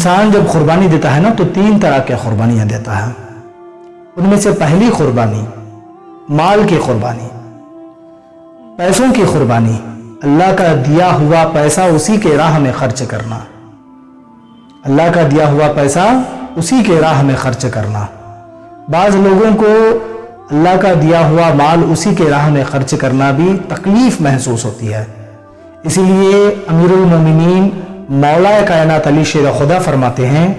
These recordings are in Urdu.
انسان جب قربانی دیتا ہے نا تو 3 طرح کے قربانیاں دیتا ہے. ان میں سے پہلی قربانی مال کی قربانی، پیسوں کی قربانی، اللہ کا دیا ہوا پیسہ اسی کے راہ میں خرچ کرنا. اللہ کا دیا ہوا پیسہ اسی کے راہ میں خرچ کرنا. بعض لوگوں کو اللہ کا دیا ہوا مال اسی کے راہ میں خرچ کرنا بھی تکلیف محسوس ہوتی ہے. اسی لیے امیر المومنین مولا کائنات علی شیر خدا فرماتے ہیں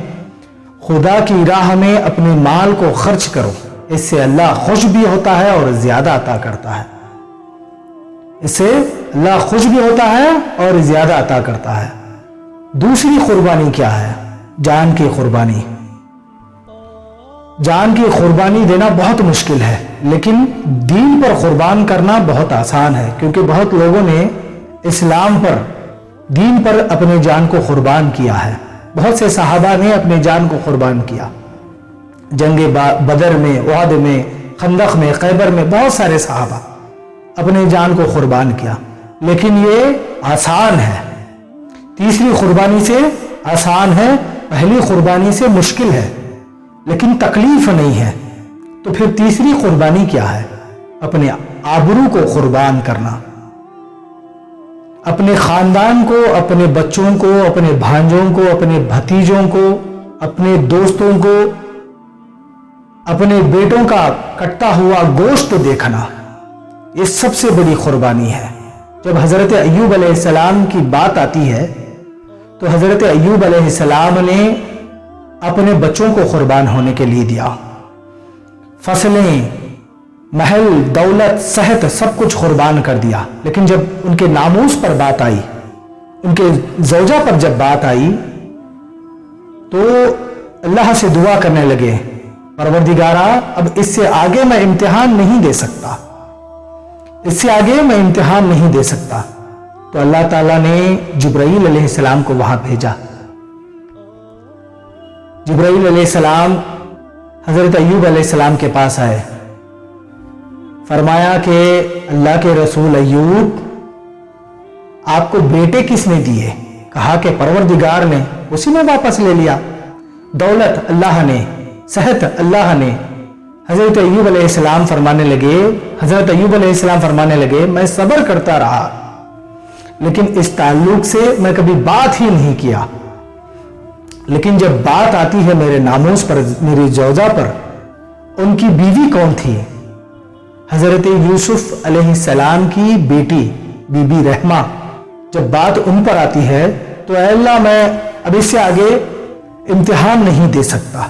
خدا کی راہ میں اپنے مال کو خرچ کرو، اس سے اللہ خوش بھی ہوتا ہے اور زیادہ عطا کرتا ہے. اس سے اللہ خوش بھی ہوتا ہے اور زیادہ عطا کرتا ہے. دوسری قربانی کیا ہے؟ جان کی قربانی. جان کی قربانی دینا بہت مشکل ہے، لیکن دین پر قربان کرنا بہت آسان ہے، کیونکہ بہت لوگوں نے اسلام پر، دین پر اپنے جان کو قربان کیا ہے. بہت سے صحابہ نے اپنے جان کو قربان کیا. جنگ بدر میں، احد میں، خندق میں، خیبر میں بہت سارے صحابہ اپنے جان کو قربان کیا. لیکن یہ آسان ہے، تیسری قربانی سے آسان ہے، پہلی قربانی سے مشکل ہے، لیکن تکلیف نہیں ہے. تو پھر تیسری قربانی کیا ہے؟ اپنے آبرو کو قربان کرنا. اپنے خاندان کو، اپنے بچوں کو، اپنے بھانجوں کو، اپنے بھتیجوں کو، اپنے دوستوں کو، اپنے بیٹوں کا کٹا ہوا گوشت دیکھنا، یہ سب سے بڑی قربانی ہے. جب حضرت ایوب علیہ السلام کی بات آتی ہے تو حضرت ایوب علیہ السلام نے اپنے بچوں کو قربان ہونے کے لیے دیا. فصلیں، محل، دولت، صحت سب کچھ قربان کر دیا. لیکن جب ان کے ناموس پر بات آئی، ان کے زوجہ پر جب بات آئی تو اللہ سے دعا کرنے لگے پروردگارا اب اس سے آگے میں امتحان نہیں دے سکتا، اس سے آگے میں امتحان نہیں دے سکتا. تو اللہ تعالیٰ نے جبرائیل علیہ السلام کو وہاں بھیجا. جبرائیل علیہ السلام حضرت ایوب علیہ السلام کے پاس آئے. فرمایا کہ اللہ کے رسول ایوب، آپ کو بیٹے کس نے دیے؟ کہا کہ پروردگار نے، اسی نے واپس لے لیا. دولت اللہ نے، صحت اللہ نے. حضرت ایوب علیہ السلام فرمانے لگے میں صبر کرتا رہا، لیکن اس تعلق سے میں کبھی بات ہی نہیں کیا. لیکن جب بات آتی ہے میرے ناموس پر، میری زوجہ پر، ان کی بیوی کون تھی؟ حضرت یوسف علیہ السلام کی بیٹی بی بی رحمہ. جب بات ان پر آتی ہے تو اے اللہ میں اب اس سے آگے امتحان نہیں دے سکتا.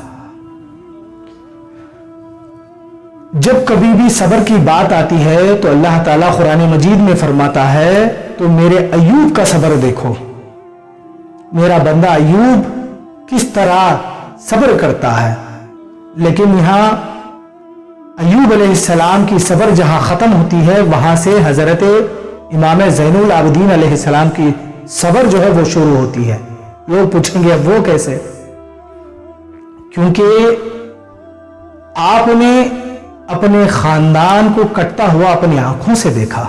جب کبھی بھی صبر کی بات آتی ہے تو اللہ تعالیٰ قرآن مجید میں فرماتا ہے تو میرے ایوب کا صبر دیکھو، میرا بندہ ایوب کس طرح صبر کرتا ہے. لیکن یہاں ایوب علیہ السلام کی صبر جہاں ختم ہوتی ہے، وہاں سے حضرت امام زین العابدین علیہ السلام کی صبر جو ہے وہ شروع ہوتی ہے. لوگ پوچھیں گے اب وہ کیسے؟ کیونکہ آپ نے اپنے خاندان کو کٹتا ہوا اپنی آنکھوں سے دیکھا.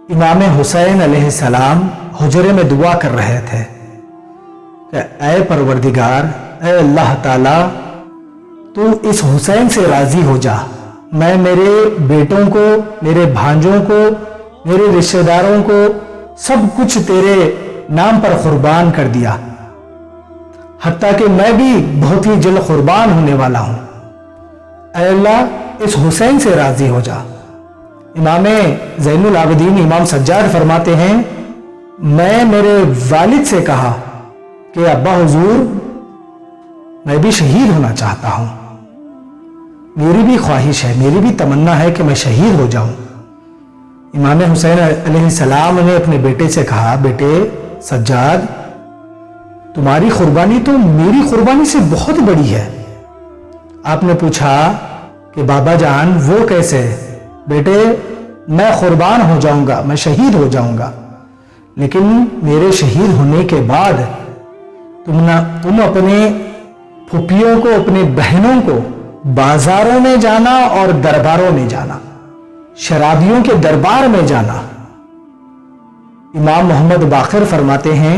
امام حسین علیہ السلام حجرے میں دعا کر رہے تھے کہ اے پروردگار، اے اللہ تعالی، تو اس حسین سے راضی ہو جا. میں میرے بیٹوں کو، میرے بھانجوں کو، میرے رشتہ داروں کو سب کچھ تیرے نام پر قربان کر دیا، حتیٰ کہ میں بھی بہت ہی جلد قربان ہونے والا ہوں. اے اللہ اس حسین سے راضی ہو جا. امام زین العابدین امام سجاد فرماتے ہیں میں میرے والد سے کہا کہ ابا حضور میں بھی شہید ہونا چاہتا ہوں، میری بھی خواہش ہے، میری بھی تمنا ہے کہ میں شہید ہو جاؤں. امام حسین علیہ السلام نے اپنے بیٹے سے کہا بیٹے سجاد، تمہاری قربانی تو میری قربانی سے بہت بڑی ہے. آپ نے پوچھا کہ بابا جان وہ کیسے؟ بیٹے میں قربان ہو جاؤں گا، میں شہید ہو جاؤں گا، لیکن میرے شہید ہونے کے بعد تم اپنے پھوپھیوں کو، اپنے بہنوں کو بازاروں میں جانا اور درباروں میں جانا، شرابیوں کے دربار میں جانا. امام محمد باقر فرماتے ہیں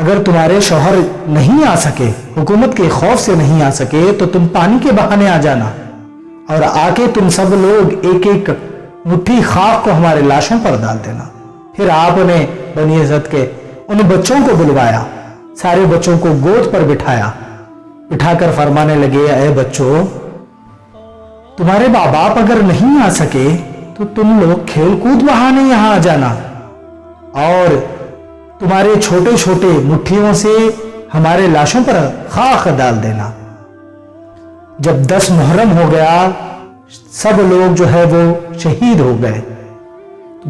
اگر تمہارے شوہر نہیں آ سکے، حکومت کے خوف سے نہیں آ سکے، تو تم پانی کے بہانے آ جانا اور آ کے تم سب لوگ ایک ایک مٹھی خاک کو ہمارے لاشوں پر ڈال دینا۔ پھر آپ نے بنی اسد کے ان بچوں کو بلوایا، سارے بچوں کو گود پر بٹھا کر فرمانے لگے، اے بچوں، تمہارے ماں باپ اگر نہیں آ سکے تو تم لوگ کھیل کود بہانے یہاں آ جانا اور تمہارے چھوٹے چھوٹے مٹھیوں سے ہمارے لاشوں پر خاک ڈال دینا۔ جب 10 محرم ہو گیا، سب لوگ جو ہے وہ شہید ہو گئے۔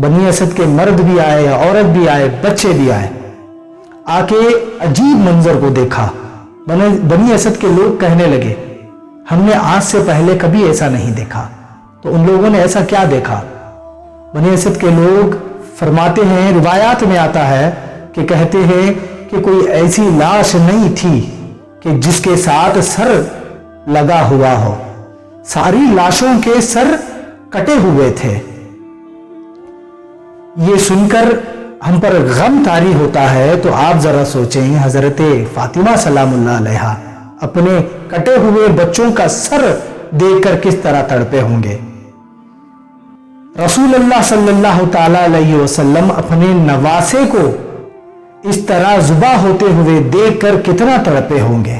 بنی اسد کے مرد بھی آئے، عورت بھی آئے، بچے بھی آئے، آ کے عجیب منظر کو دیکھا۔ بنی اسد کے لوگ کہنے لگے، ہم نے آج سے پہلے کبھی ایسا نہیں دیکھا۔ تو ان لوگوں نے ایسا کیا دیکھا؟ بنی اسد کے لوگ فرماتے ہیں، روایات میں آتا ہے کہ کہتے ہیں کہ کوئی ایسی لاش نہیں تھی کہ جس کے ساتھ سر لگا ہوا ہو، ساری لاشوں کے سر کٹے ہوئے تھے۔ یہ سن کر ہم پر غم طاری ہوتا ہے تو آپ ذرا سوچیں، حضرت فاطمہ سلام اللہ علیہا اپنے کٹے ہوئے بچوں کا سر دیکھ کر کس طرح تڑپے ہوں گے۔ رسول اللہ صلی اللہ تعالی علیہ وسلم اپنے نواسے کو اس طرح ذبح ہوتے ہوئے دیکھ کر کتنا تڑپے ہوں گے۔